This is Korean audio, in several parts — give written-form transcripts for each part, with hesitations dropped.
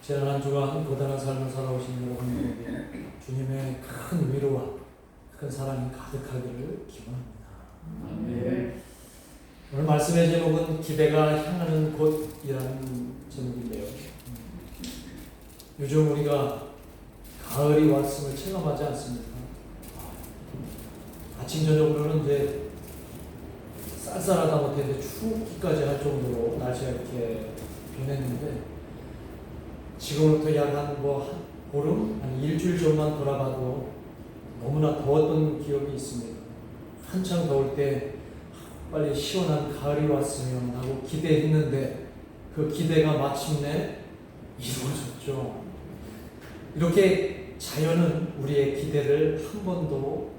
지난 한 주간 고단한 삶을 살아오신 여러분들에게 주님의 큰 위로와 큰 사랑이 가득하기를 기원합니다. 네. 오늘 말씀의 제목은 기대가 향하는 곳이라는 제목인데요. 요즘 우리가 가을이 왔음을 체감하지 않습니까? 아침 저녁으로는 이제 쌀쌀하다 못했는데 춥기까지 할 정도로 날씨가 이렇게 변했는데 지금부터 약 한 보름? 한 일주일 전만 돌아봐도 너무나 더웠던 기억이 있습니다. 한창 더울 때 빨리 시원한 가을이 왔으면 하고 기대했는데 그 기대가 마침내 이루어졌죠. 이렇게 자연은 우리의 기대를 한 번도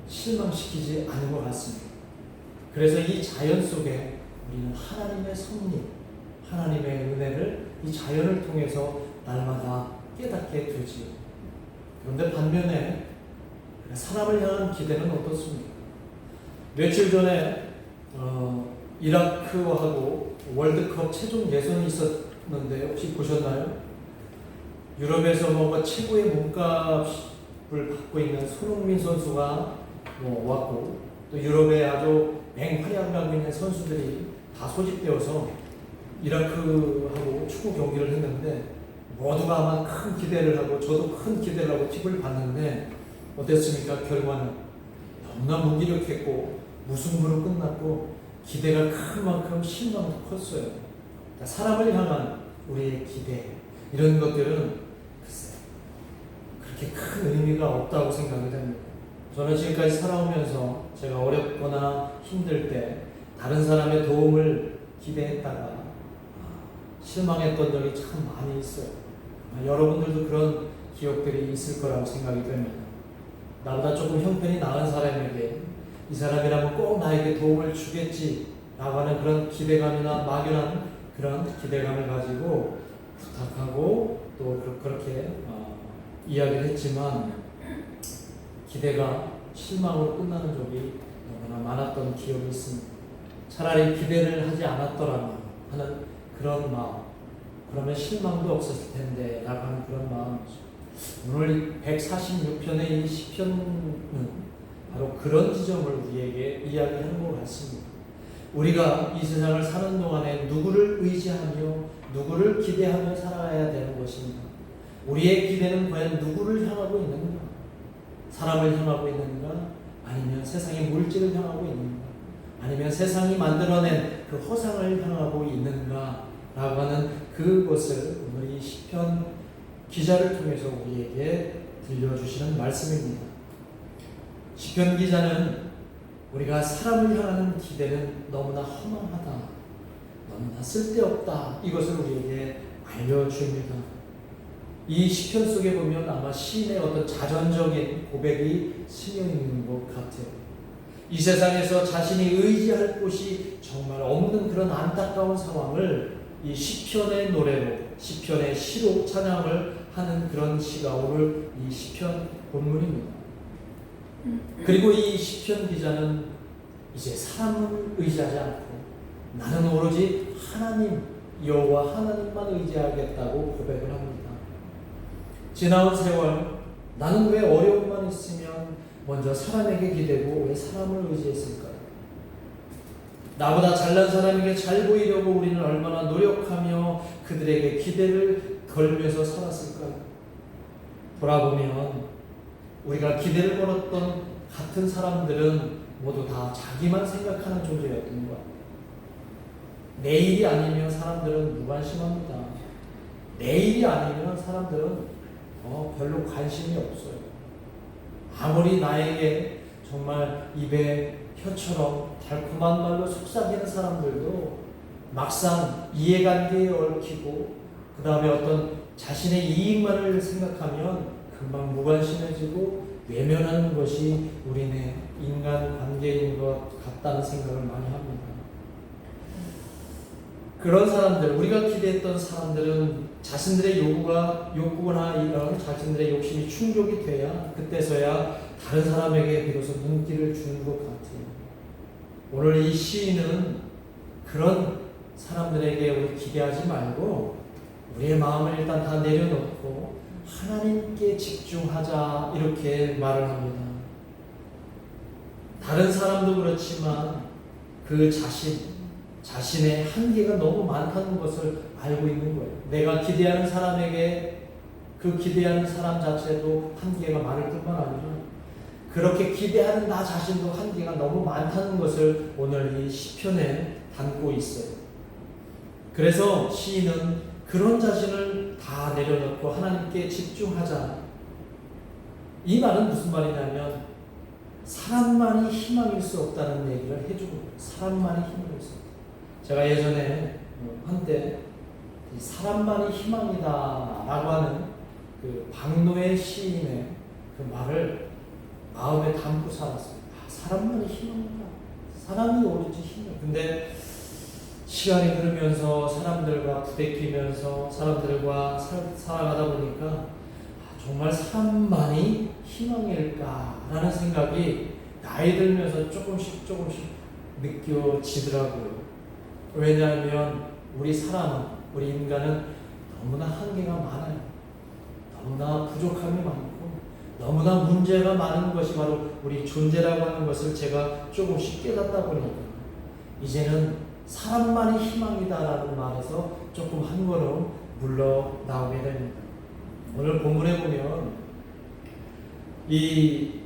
실망시키지 않은 것 같습니다. 그래서 이 자연 속에 우리는 하나님의 섭리, 하나님의 은혜를 이 자연을 통해서 날마다 깨닫게 되지요. 그런데 반면에 사람을 향한 기대는 어떻습니까? 며칠 전에 이라크하고 월드컵 최종 예선이 있었는데 혹시 보셨나요? 유럽에서 뭔가 최고의 몸값을 받고 있는 손흥민 선수가 왔고 또 유럽에 아주 맹활약을 하고 있는 선수들이 다 소집되어서 이라크하고 축구 경기를 했는데 모두가 아마 큰 기대를 하고 저도 큰 기대를 하고 TV를 봤는데 어땠습니까? 결과는 너무나 무기력했고 무승부로 끝났고 기대가 큰 만큼 실망도 컸어요. 그러니까 사람을 향한 우리의 기대 이런 것들은 글쎄 그렇게 큰 의미가 없다고 생각이 됩니다. 저는 지금까지 살아오면서 제가 어렵거나 힘들 때 다른 사람의 도움을 기대했다가 실망했던 적이 참 많이 있어요. 여러분들도 그런 기억들이 있을 거라고 생각이 됩니다. 나보다 조금 형편이 나은 사람에게 이 사람이라면 꼭 나에게 도움을 주겠지라고 하는 그런 기대감이나 막연한 그런 기대감을 가지고 부탁하고 또 그렇게 이야기를 했지만 기대가 실망으로 끝나는 적이 너무나 많았던 기억이 있습니다. 차라리 기대를 하지 않았더라면 하는 그런 마음, 그러면 실망도 없었을 텐데 라고 하는 그런 마음이죠. 오늘 146편의 이 시편은 바로 그런 지점을 우리에게 이야기하는 것 같습니다. 우리가 이 세상을 사는 동안에 누구를 의지하며 누구를 기대하며 살아야 되는 것입니다. 우리의 기대는 과연 누구를 향하고 있는가? 사람을 향하고 있는가? 아니면 세상의 물질을 향하고 있는가? 아니면 세상이 만들어낸 그 허상을 향하고 있는가? 라고 하는 그것을 오늘 이 시편 기자를 통해서 우리에게 들려주시는 말씀입니다. 시편 기자는 우리가 사람을 향하는 기대는 너무나 허망하다, 너무나 쓸데없다 이것을 우리에게 알려줍니다. 이 시편 속에 보면 아마 시인의 어떤 자전적인 고백이 스며 있는 것 같아요. 이 세상에서 자신이 의지할 곳이 정말 없는 그런 안타까운 상황을 이 시편의 노래로, 시편의 시로 찬양을 하는 그런 시가 오늘 이 시편 본문입니다. 그리고 이 시편 기자는 이제 사람을 의지하지 않고 나는 오로지 하나님, 여호와 하나님만 의지하겠다고 고백을 합니다. 지나온 세월, 나는 왜 어려움만 있으면 먼저 사람에게 기대고 왜 사람을 의지했을까요? 나보다 잘난 사람에게 잘 보이려고 우리는 얼마나 노력하며 그들에게 기대를 걸면서 살았을까요? 돌아보면 우리가 기대를 걸었던 같은 사람들은 모두 다 자기만 생각하는 존재였던 것 같아요. 내일이 아니면 사람들은 무관심합니다. 내일이 아니면 사람들은 별로 관심이 없어요. 아무리 나에게 정말 입에 혀처럼 달콤한 말로 속삭이는 사람들도 막상 이해관계에 얽히고 그 다음에 어떤 자신의 이익만을 생각하면 금방 무관심해지고 외면하는 것이 우리네 인간관계인 것 같다는 생각을 많이 합니다. 그런 사람들, 우리가 기대했던 사람들은 자신들의 욕구나 이런 자신들의 욕심이 충족이 돼야 그때서야 다른 사람에게 비로소 눈길을 주는 것 같아요. 오늘 이 시인은 그런 사람들에게 우리 기대하지 말고 우리의 마음을 일단 다 내려놓고 하나님께 집중하자 이렇게 말을 합니다. 다른 사람도 그렇지만 그 자신의 한계가 너무 많다는 것을 알고 있는 거예요. 내가 기대하는 사람에게 그 기대하는 사람 자체도 한계가 많을 뿐만 아니라 그렇게 기대하는 나 자신도 한계가 너무 많다는 것을 오늘 이 시편에 담고 있어요. 그래서 시인은 그런 자신을 다 내려놓고 하나님께 집중하자. 이 말은 무슨 말이냐면 사람만이 희망일 수 없다는 얘기를 해주고 사람만이 희망일 수 없다. 제가 예전에 한때 사람만이 희망이다 라고 하는 그 박노해 시인의 그 말을 마음에 담고 살았어요. 사람만이 희망이다. 사람이 오로지 희망. 근데 시간이 흐르면서 사람들과 부대끼면서 사람들과 살아가다 보니까 정말 사람만이 희망일까라는 생각이 나이 들면서 조금씩 느껴지더라고요. 왜냐하면 우리 인간은 너무나 한계가 많아요. 너무나 부족함이 많고 너무나 문제가 많은 것이 바로 우리 존재라고 하는 것을 제가 조금씩 깨닫다 보니까 이제는 사람만이 희망이다라는 말에서 조금 한 걸음 물러나오게 됩니다. 오늘 본문에 보면 이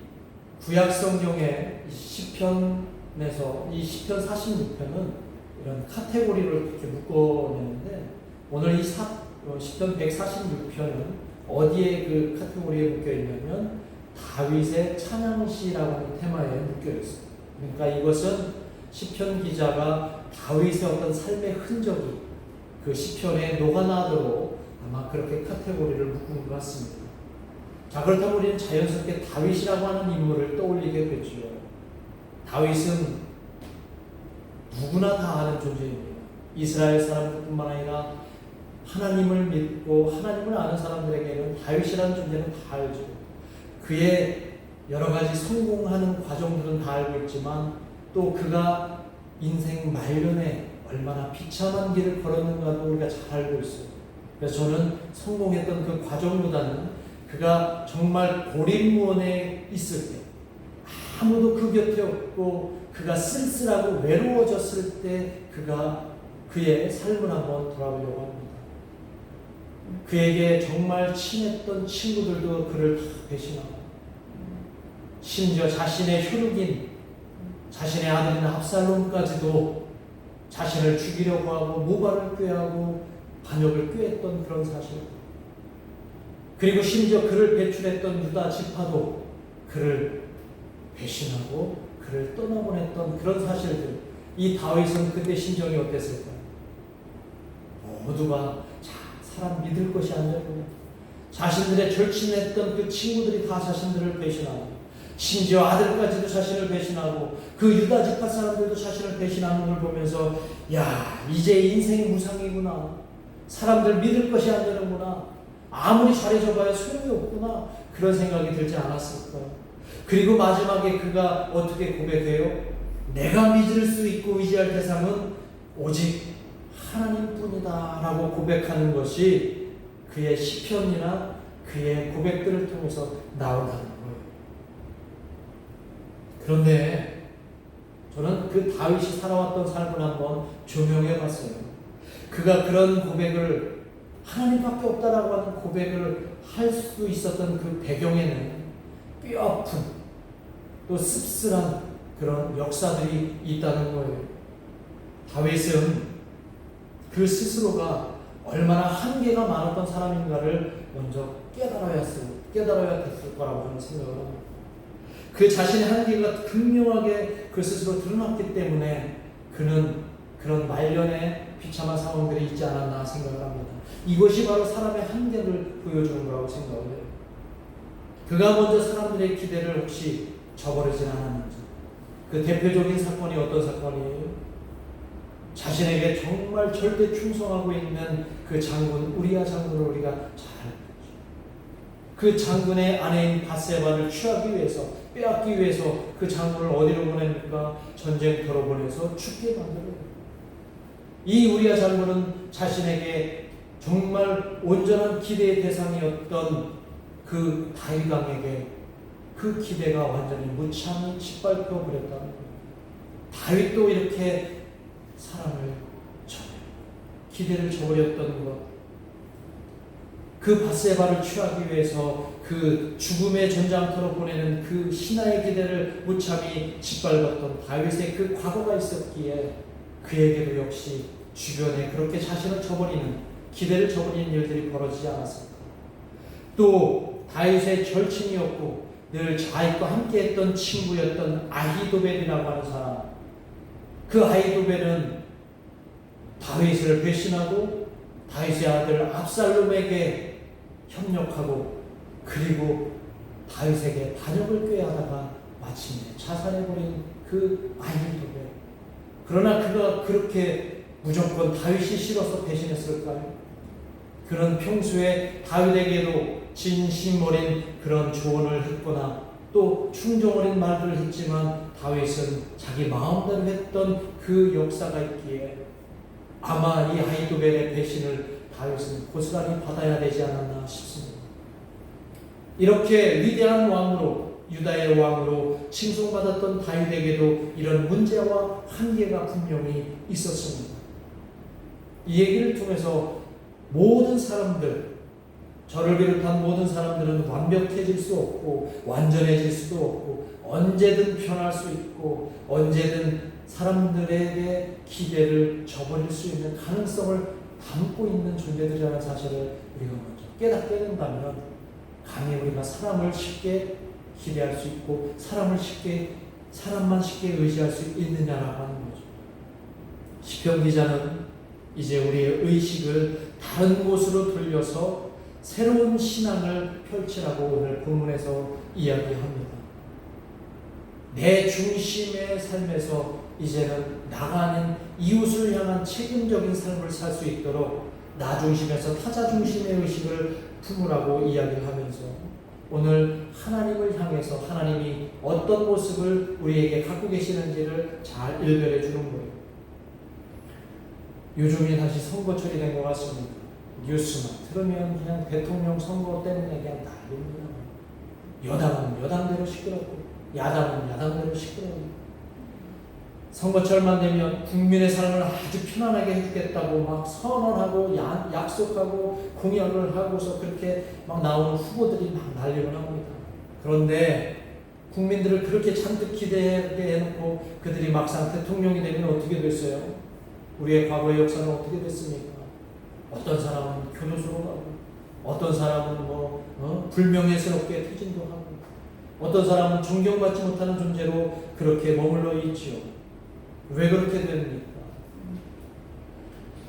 구약 성경의 시편에서 이 시편 46편은 이런 카테고리를 이렇게 묶어내는데 오늘 이 시편 146편은 어디에 그 카테고리에 묶여 있냐면 다윗의 찬양시라고 하는 테마에 묶여 있어요. 그러니까 이것은 시편 기자가 다윗의 어떤 삶의 흔적이 그 시편에 녹아나도록 아마 그렇게 카테고리를 묶은 것 같습니다. 자, 그렇다면 우리는 자연스럽게 다윗이라고 하는 인물을 떠올리게 되죠. 다윗은 누구나 다 아는 존재입니다. 이스라엘 사람들뿐만 아니라 하나님을 믿고 하나님을 아는 사람들에게는 다윗이라는 존재는 다 알죠. 그의 여러 가지 성공하는 과정들은 다 알고 있지만 또 그가 인생 말년에 얼마나 비참한 길을 걸었는가도 우리가 잘 알고 있어요. 그래서 저는 성공했던 그 과정보다는 그가 정말 고립무원에 있을 때 아무도 그 곁에 없고 그가 쓸쓸하고 외로워졌을 때 그의 삶을 한번 돌아보려고 합니다. 그에게 정말 친했던 친구들도 그를 다 배신하고 심지어 자신의 혈육인 자신의 아들인 압살롬까지도 자신을 죽이려고 하고 모발을 꾀하고 반역을 꾀했던 그런 사실, 그리고 심지어 그를 배출했던 유다 지파도 그를 배신하고 그를 떠나보냈던 그런 사실들, 이 다윗은 그때 심정이 어땠을까요? 모두가 사람 믿을 것이 아니라 자신들의 절친했던 그 친구들이 다 자신들을 배신하고 심지어 아들까지도 자신을 배신하고 그 유다 지파 사람들도 자신을 배신하는 걸 보면서 야, 이제 인생이 무상이구나. 사람들 믿을 것이 안 되는구나. 아무리 잘해줘봐야 소용이 없구나. 그런 생각이 들지 않았을까. 그리고 마지막에 그가 어떻게 고백해요? 내가 믿을 수 있고 의지할 대상은 오직 하나님뿐이다 라고 고백하는 것이 그의 시편이나 그의 고백들을 통해서 나온다는 거예요. 그런데 저는 그 다윗이 살아왔던 삶을 한번 조명해 봤어요. 그가 그런 고백을, 하나님밖에 없다라고 하는 고백을 할 수 있었던 그 배경에는 뼈아픈 또 씁쓸한 그런 역사들이 있다는 거예요. 다윗은 그 스스로가 얼마나 한계가 많았던 사람인가를 먼저 깨달아야 됐을 거라고 저는 생각을 합니다. 그 자신의 한계가 극명하게 그 스스로 드러났기 때문에 그는 그런 말년에 비참한 상황들이 있지 않았나 생각을 합니다. 이것이 바로 사람의 한계를 보여주는 거라고 생각을 해요. 그가 먼저 사람들의 기대를 혹시 저버리진 않았는지. 그 대표적인 사건이 어떤 사건이에요? 자신에게 정말 절대 충성하고 있는 그 장군 우리야 장군을 우리가 잘 알죠. 그 장군의 아내인 바세바를 취하기 위해서, 빼앗기 위해서 그 장군을 어디로 보냅니까? 전쟁터로 보내서 죽게 만들어요. 이 우리야 장군은 자신에게 정말 온전한 기대의 대상이었던 그 다윗 왕에게 그 기대가 완전히 무참히 짓밟혀 버렸다는 거예요. 다윗도 이렇게 사랑을 기대를 저버렸던 것, 그 밧세바를 취하기 위해서 그 죽음의 전장터로 보내는 그 신하의 기대를 무참히 짓밟았던 다윗의 그 과거가 있었기에 그에게도 역시 주변에 그렇게 자신을 저버리는, 기대를 저버리는 일들이 벌어지지 않았을까. 또 다윗의 절친이었고 늘 자윗과 함께했던 친구였던 아히도벨이라고 하는 사람, 그 아히도벨은 다윗을 배신하고 다윗의 아들 압살롬에게 협력하고 그리고 다윗에게 반역을 꾀하다가 마침내 자살해버린 그 아히도벨. 그러나 그가 그렇게 무조건 다윗이 싫어서 배신했을까요? 그런 평소에 다윗에게도 진심 어린 그런 조언을 했거나 또 충정 어린 말들을 했지만 다윗은 자기 마음대로 했던 그 역사가 있기에 아마 이 아히도벨의 배신을 다윗은 고스란히 받아야 되지 않았나 싶습니다. 이렇게 위대한 왕으로, 유다의 왕으로 칭송받았던 다윗에게도 이런 문제와 한계가 분명히 있었습니다. 이 얘기를 통해서 모든 사람들, 저를 비롯한 모든 사람들은 완벽해질 수 없고 완전해질 수도 없고 언제든 변할 수 있고 언제든 사람들에게 기대를 저버릴 수 있는 가능성을 담고 있는 존재들이라는 사실을 우리가 먼저 깨닫게 된다면 감히 우리가 사람을 쉽게 기대할 수 있고 사람만 쉽게 의지할 수 있느냐라고 하는 거죠. 시편 기자는 이제 우리의 의식을 다른 곳으로 돌려서 새로운 신앙을 펼치라고 오늘 본문에서 이야기합니다. 내 중심의 삶에서 이제는 나가는 이웃을 향한 책임적인 삶을 살 수 있도록 나 중심에서 타자 중심의 의식을 품으라고 이야기를 하면서 오늘 하나님을 향해서 하나님이 어떤 모습을 우리에게 갖고 계시는지를 잘 일별해 주는 거예요. 요즘이 다시 선거철이 된 것 같습니다. 뉴스만 들으면 그냥 대통령 선거 때문에 그냥 난립니다. 여당은 여당대로 시끄럽고 야당은 야당대로 시끄러워요. 선거철만 되면 국민의 삶을 아주 편안하게 해주겠다고 막 선언하고 약속하고 공약을 하고서 그렇게 막 나오는 후보들이 막 난립을 합니다. 그런데 국민들을 그렇게 잔뜩 기대하게 해놓고 그들이 막상 대통령이 되면 어떻게 됐어요? 우리의 과거의 역사는 어떻게 됐습니까? 어떤 사람은 교도소로 가고 어떤 사람은 불명예스럽게 퇴진도 하고 어떤 사람은 존경받지 못하는 존재로 그렇게 머물러 있지요. 왜 그렇게 됩니까?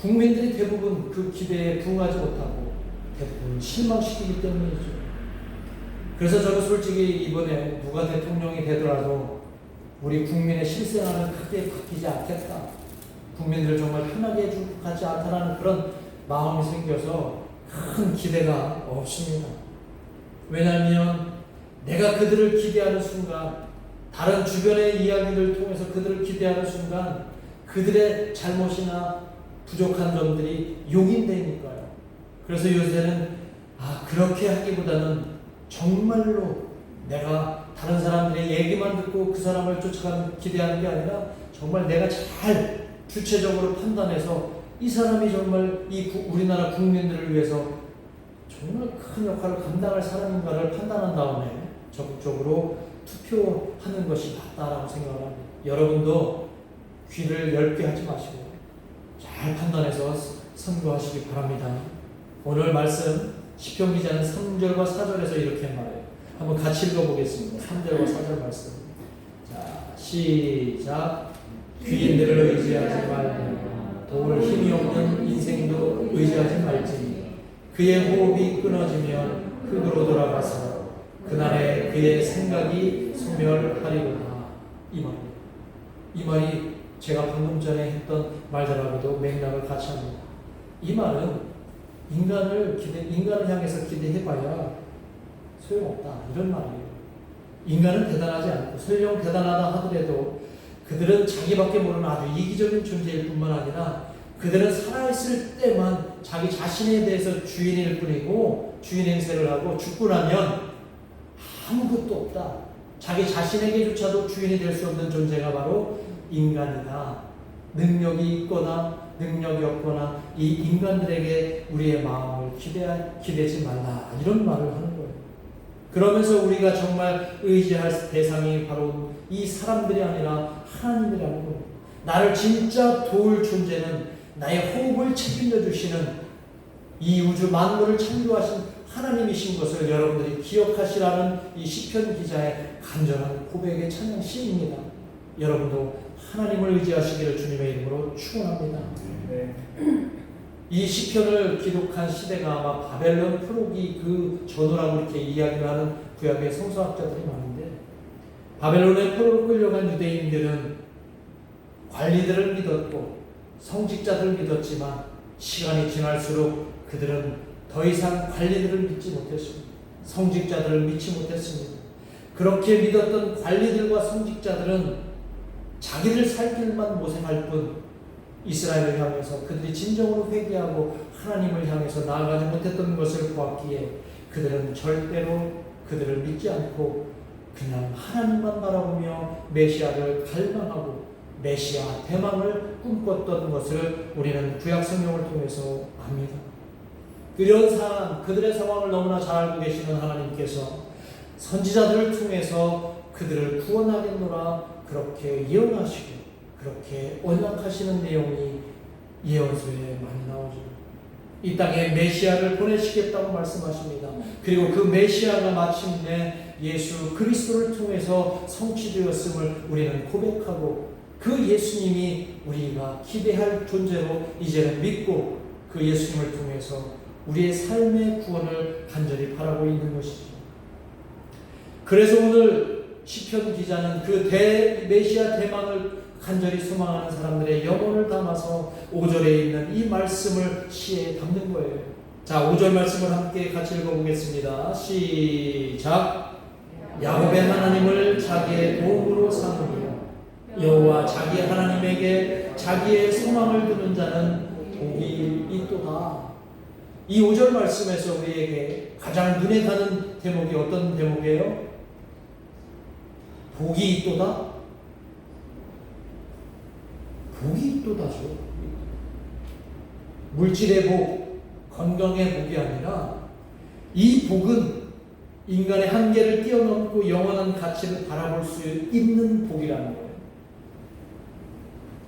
국민들이 대부분 그 기대에 부응하지 못하고 대부분 실망시키기 때문이죠. 그래서 저는 솔직히 이번에 누가 대통령이 되더라도 우리 국민의 실생활은 크게 바뀌지 않겠다. 국민들을 정말 편하게 해주고 가지 않다라는 그런 마음이 생겨서 큰 기대가 없습니다. 왜냐하면 내가 그들을 기대하는 순간 다른 주변의 이야기를 통해서 그들을 기대하는 순간 그들의 잘못이나 부족한 점들이 용인되니까요. 그래서 요새는 그렇게 하기보다는 정말로 내가 다른 사람들의 얘기만 듣고 그 사람을 쫓아가는 기대하는 게 아니라 정말 내가 잘 주체적으로 판단해서 이 사람이 정말 우리나라 국민들을 위해서 정말 큰 역할을 감당할 사람인가를 판단한 다음에 적극적으로 투표하는 것이 맞다라고 생각을 합니다. 여러분도 귀를 얇게 하지 마시고 잘 판단해서 선거하시기 바랍니다. 오늘 말씀 시편 기자는 3절과 4절에서 이렇게 말해요. 한번 같이 읽어보겠습니다. 3절과 4절 말씀. 자, 시작. 귀인들을 의지하지 말며 도울 힘이 없는 인생도 의지하지 말지니 그의 호흡이 끊어지면 흙으로 돌아가서 그날에 그의 생각이 소멸하리로다. 이 말이 제가 방금 전에 했던 말들하고도 맥락을 같이 합니다. 이 말은 인간을 향해서 기대해봐야 소용없다 이런 말이에요. 인간은 대단하지 않고 설령 대단하다 하더라도 그들은 자기밖에 모르는 아주 이기적인 존재일 뿐만 아니라 그들은 살아있을 때만 자기 자신에 대해서 주인일 뿐이고 주인 행세를 하고 죽고 나면 아무것도 없다. 자기 자신에게조차도 주인이 될 수 없는 존재가 바로 인간이다. 능력이 있거나 능력이 없거나 이 인간들에게 우리의 마음을 기대지 말라. 이런 말을 하는 거예요. 그러면서 우리가 정말 의지할 대상이 바로 이 사람들이 아니라 하나님이라는 거예요. 나를 진짜 도울 존재는 나의 호흡을 책임져 주시는 이 우주 만물을 창조하신 하나님이신 것을 여러분들이 기억하시라는 이 시편 기자의 간절한 고백의 찬양 시입니다. 여러분도 하나님을 의지하시기를 주님의 이름으로 축원합니다. 네. 이 시편을 기록한 시대가 아마 바벨론 포로기 그 전후라고 이렇게 이야기를 하는 구약의 성서학자들이 많은데, 바벨론의 포로로 끌려간 유대인들은 관리들을 믿었고 성직자들을 믿었지만 시간이 지날수록 그들은 더 이상 관리들을 믿지 못했습니다. 성직자들을 믿지 못했습니다. 그렇게 믿었던 관리들과 성직자들은 자기들 살 길만 모색할 뿐 이스라엘을 향해서 그들이 진정으로 회개하고 하나님을 향해서 나아가지 못했던 것을 보았기에 그들은 절대로 그들을 믿지 않고 그냥 하나님만 바라보며 메시아를 갈망하고 메시아 대망을 꿈꿨던 것을 우리는 구약 성경을 통해서 압니다. 이런 상황, 그들의 상황을 너무나 잘 알고 계시는 하나님께서 선지자들을 통해서 그들을 구원하겠노라 그렇게 예언하시고 그렇게 언약하시는 내용이 예언서에 많이 나오죠. 이 땅에 메시아를 보내시겠다고 말씀하십니다. 그리고 그 메시아가 마침내 예수 그리스도를 통해서 성취되었음을 우리는 고백하고 그 예수님이 우리가 기대할 존재로 이제는 믿고 그 예수님을 통해서 우리의 삶의 구원을 간절히 바라고 있는 것이죠. 그래서 오늘 시편 기자는 그 메시아 대망을 간절히 소망하는 사람들의 영혼을 담아서 5절에 있는 이 말씀을 시에 담는 거예요. 자, 5절 말씀을 함께 같이 읽어보겠습니다. 시작. 야곱의 하나님을 자기의 도움으로 삼으며 여호와 자기 하나님에게 자기의 소망을 두는 자는 복이 있도다. 이 5절 말씀에서 우리에게 가장 눈에 가는 대목이 어떤 대목이에요? 복이 있도다? 복이 있도다죠. 물질의 복, 건강의 복이 아니라 이 복은 인간의 한계를 뛰어넘고 영원한 가치를 바라볼 수 있는 복이라는 거예요.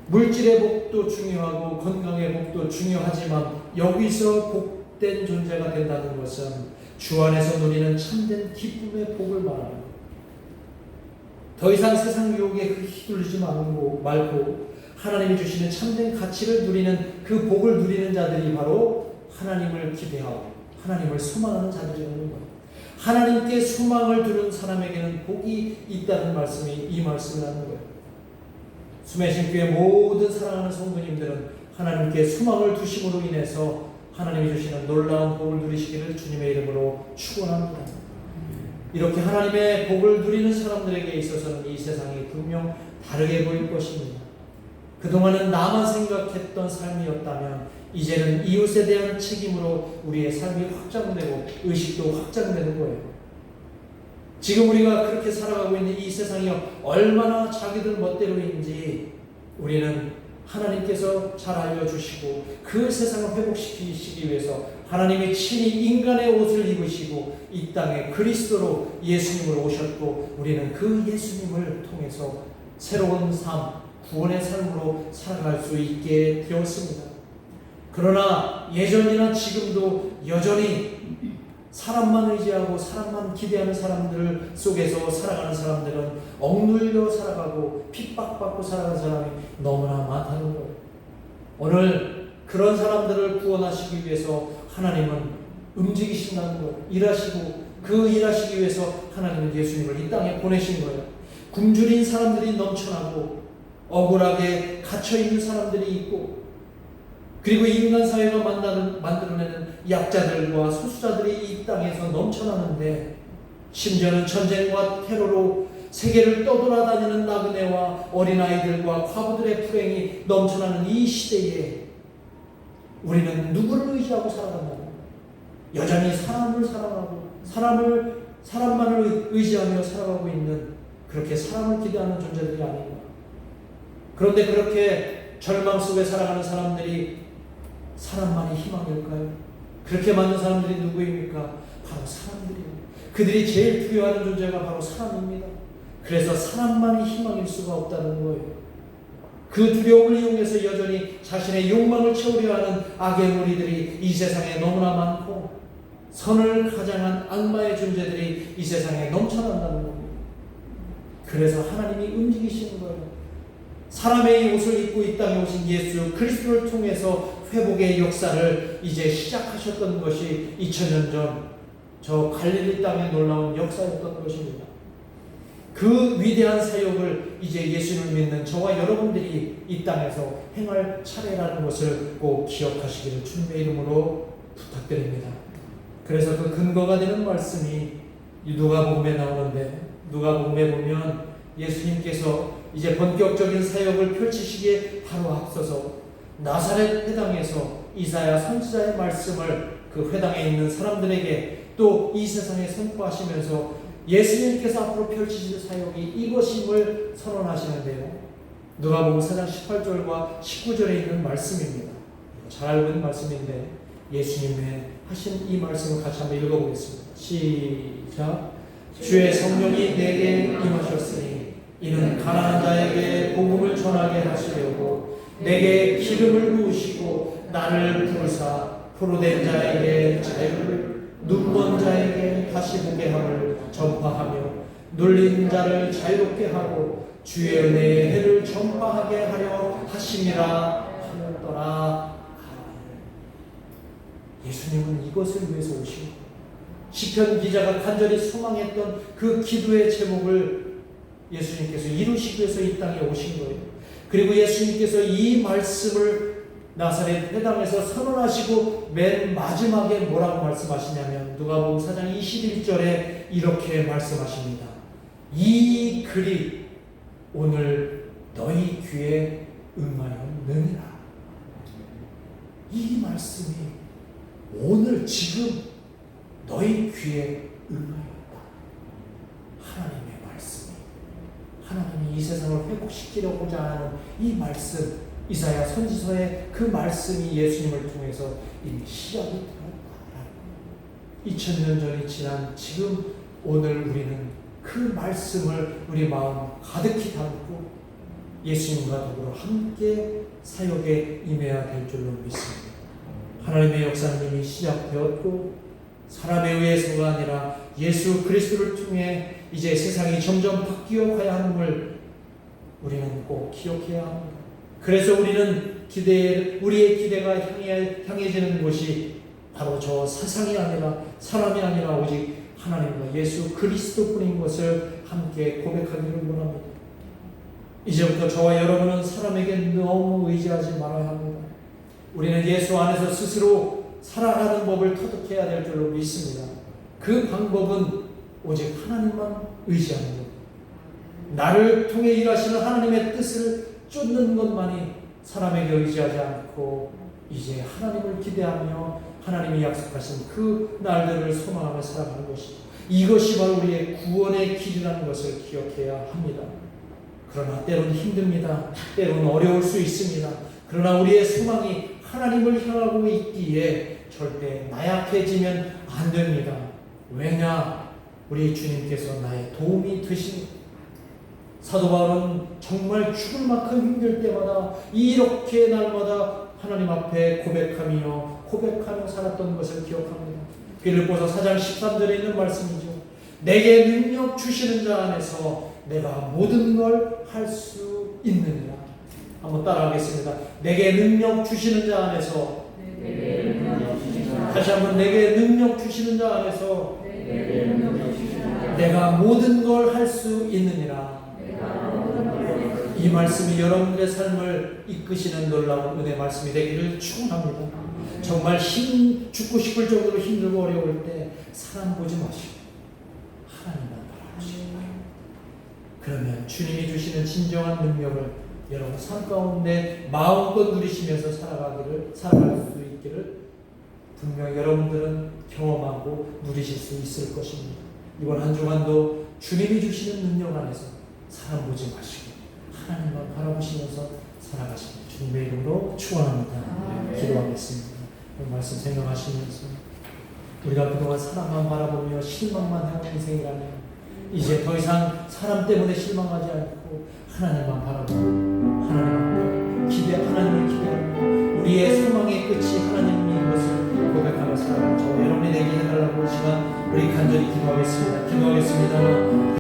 물질의 복도 중요하고 건강의 복도 중요하지만 여기서 복된 존재가 된다는 것은 주 안에서 누리는 참된 기쁨의 복을 말합니다. 더 이상 세상 유혹에 휘둘리지 말고 하나님이 주시는 참된 가치를 누리는 그 복을 누리는 자들이 바로 하나님을 기대하고 하나님을 소망하는 자들이라는 거예요. 하나님께 소망을 두는 사람에게는 복이 있다는 말씀이 이 말씀을 하는 거예요. 수매신 교회 모든 사랑하는 성도님들은 하나님께 소망을 두심으로 인해서 하나님이 주시는 놀라운 복을 누리시기를 주님의 이름으로 축원합니다. 이렇게 하나님의 복을 누리는 사람들에게 있어서는 이 세상이 분명 다르게 보일 것입니다. 그동안은 나만 생각했던 삶이었다면 이제는 이웃에 대한 책임으로 우리의 삶이 확장되고 의식도 확장되는 거예요. 지금 우리가 그렇게 살아가고 있는 이 세상이 얼마나 자기들 멋대로인지 우리는 하나님께서 잘 알려주시고 그 세상을 회복시키시기 위해서 하나님이 친히 인간의 옷을 입으시고 이 땅에 그리스도로 예수님으로 오셨고 우리는 그 예수님을 통해서 새로운 삶, 구원의 삶으로 살아갈 수 있게 되었습니다. 그러나 예전이나 지금도 여전히 사람만 의지하고 사람만 기대하는 사람들 속에서 살아가는 사람들은 억눌려 살아가고 핍박받고 살아가는 사람이 너무나 많다는 거예요. 오늘 그런 사람들을 구원하시기 위해서 하나님은 움직이신다는 거예요. 일하시고 그 일하시기 위해서 하나님은 예수님을 이 땅에 보내신 거예요. 굶주린 사람들이 넘쳐나고 억울하게 갇혀있는 사람들이 있고 그리고 인간 사회가 만들어내는 약자들과 소수자들이 이 땅에서 넘쳐나는데 심지어는 전쟁과 테러로 세계를 떠돌아다니는 나그네와 어린아이들과 과부들의 불행이 넘쳐나는 이 시대에 우리는 누구를 의지하고 살아간다고? 여전히 사람을 사랑하고 사람만을 의지하며 살아가고 있는, 그렇게 사람을 기대하는 존재들이 아닌가. 그런데 그렇게 절망 속에 살아가는 사람들이 사람만이 희망일까요? 그렇게 만든 사람들이 누구입니까? 바로 사람들이에요. 그들이 제일 두려워하는 존재가 바로 사람입니다. 그래서 사람만이 희망일 수가 없다는 거예요. 그 두려움을 이용해서 여전히 자신의 욕망을 채우려 하는 악의 무리들이 이 세상에 너무나 많고, 선을 가장한 악마의 존재들이 이 세상에 넘쳐난다는 겁니다. 그래서 하나님이 움직이시는 거예요. 사람의 옷을 입고 이 땅에 오신 예수 그리스도를 통해서 회복의 역사를 이제 시작하셨던 것이 2000년 전 저 갈릴리 땅의 놀라운 역사였던 것입니다. 그 위대한 사역을 이제 예수님을 믿는 저와 여러분들이 이 땅에서 행할 차례라는 것을 꼭 기억하시기를 주님의 이름으로 부탁드립니다. 그래서 그 근거가 되는 말씀이 누가복음에 나오는데, 누가복음에 보면 예수님께서 이제 본격적인 사역을 펼치시기에 바로 앞서서 나사렛 회당에서 이사야 선지자의 말씀을 그 회당에 있는 사람들에게 또 이 세상에 선포하시면서 예수님께서 앞으로 펼치실 사역이 이것임을 선언하시는데요. 누가복음 4장 18절과 19절에 있는 말씀입니다. 잘 알고 있는 말씀인데 예수님의 하신 이 말씀을 같이 한번 읽어보겠습니다. 시작. 주의 성령이 내게 임하셨으니 이는 가난한 자에게 복음을 전하게 하시려고 내게 기름을 부으시고 나를 부르사 포로된 자에게 자유를, 눈먼 자에게 다시 보게 함을 전파하며 눌린 자를 자유롭게 하고 주의 은혜의 해를 전파하게 하려 하심이라 하였더라. 예수님은 이것을 위해서 오신 거예요. 시편 기자가 간절히 소망했던 그 기도의 제목을 예수님께서 이루시기 위해서 이 땅에 오신 거예요. 그리고 예수님께서 이 말씀을 나사렛 회당에서 선언하시고 맨 마지막에 뭐라고 말씀하시냐면 누가복음 4장 21절에 이렇게 말씀하십니다. 이 글이 오늘 너희 귀에 응하였느니라. 이 말씀이 오늘 지금 너희 귀에 응하였다. 하나님의 말씀이, 하나님이 이 세상을 회복시키려고자 하는 이 말씀, 이사야 선지서의 그 말씀이 예수님을 통해서 이미 시작이 되었다. 2000년 전이 지난 지금 오늘 우리는 그 말씀을 우리 마음 가득히 담고 예수님과 더불어 함께 사역에 임해야 될 줄로 믿습니다. 하나님의 역사는 이미 시작되었고 사람에 의해서가 아니라 예수 그리스도를 통해 이제 세상이 점점 바뀌어 가야 함을 우리는 꼭 기억해야 합니다. 그래서 우리는 우리의 기대가 향해지는 곳이 바로 저 세상이 아니라 사람이 아니라 오직 하나님과 예수 그리스도뿐인 것을 함께 고백하기를 원합니다. 이제부터 저와 여러분은 사람에게 너무 의지하지 말아야 합니다. 우리는 예수 안에서 스스로 살아가는 법을 터득해야 될 줄로 믿습니다. 그 방법은 오직 하나님만 의지하는 것. 나를 통해 일하시는 하나님의 뜻을 쫓는 것만이 사람에게 의지하지 않고 이제 하나님을 기대하며 하나님이 약속하신 그 날들을 소망하며 살아가는 것이죠. 이것이 바로 우리의 구원의 길이라는 것을 기억해야 합니다. 그러나 때로는 힘듭니다. 때로는 어려울 수 있습니다. 그러나 우리의 소망이 하나님을 향하고 있기에 절대 나약해지면 안 됩니다. 왜냐? 우리 주님께서 나의 도움이 되십니다. 사도 바울은 정말 죽을 만큼 힘들 때마다 이렇게 날마다 하나님 앞에 고백하며 살았던 것을 기억합니다. 빌립보서 4장 13절에 있는 말씀이죠. 내게 능력 주시는 자 안에서 내가 모든 걸 할 수 있느니라. 한번 따라하겠습니다. 내게 능력 주시는 자 안에서, 다시 한번 내게 능력 주시는 자 안에서 내가 모든 걸 할 수 있느니라. 이 말씀이 여러분들의 삶을 이끄시는 놀라운 은혜 말씀이 되기를 축원합니다. 정말 죽고 싶을 정도로 힘들고 어려울 때 사람 보지 마시고 하나님만 바라보시고, 그러면 주님이 주시는 진정한 능력을 여러분 삶 가운데 마음껏 누리시면서 살아갈 수 있기를 분명 여러분들은 경험하고 누리실 수 있을 것입니다. 이번 한 주간도 주님이 주시는 능력 안에서 사람 보지 마시고 하나님만 바라보시면서 살아가시길 주님의 이름으로 축원합니다. 기도하겠습니다. 그 말씀 생각하시면서 우리가 그동안 사람만 바라보며 실망만 해온 인생이라면 이제 더 이상 사람 때문에 실망하지 않고 하나님만 바라보고 하나님을 기대하고 우리의 소망의 끝이 하나님인 것을 고백하며 살아가는 저 여러분이 되게 해달라고 시간 우리 간절히 기도하겠습니다.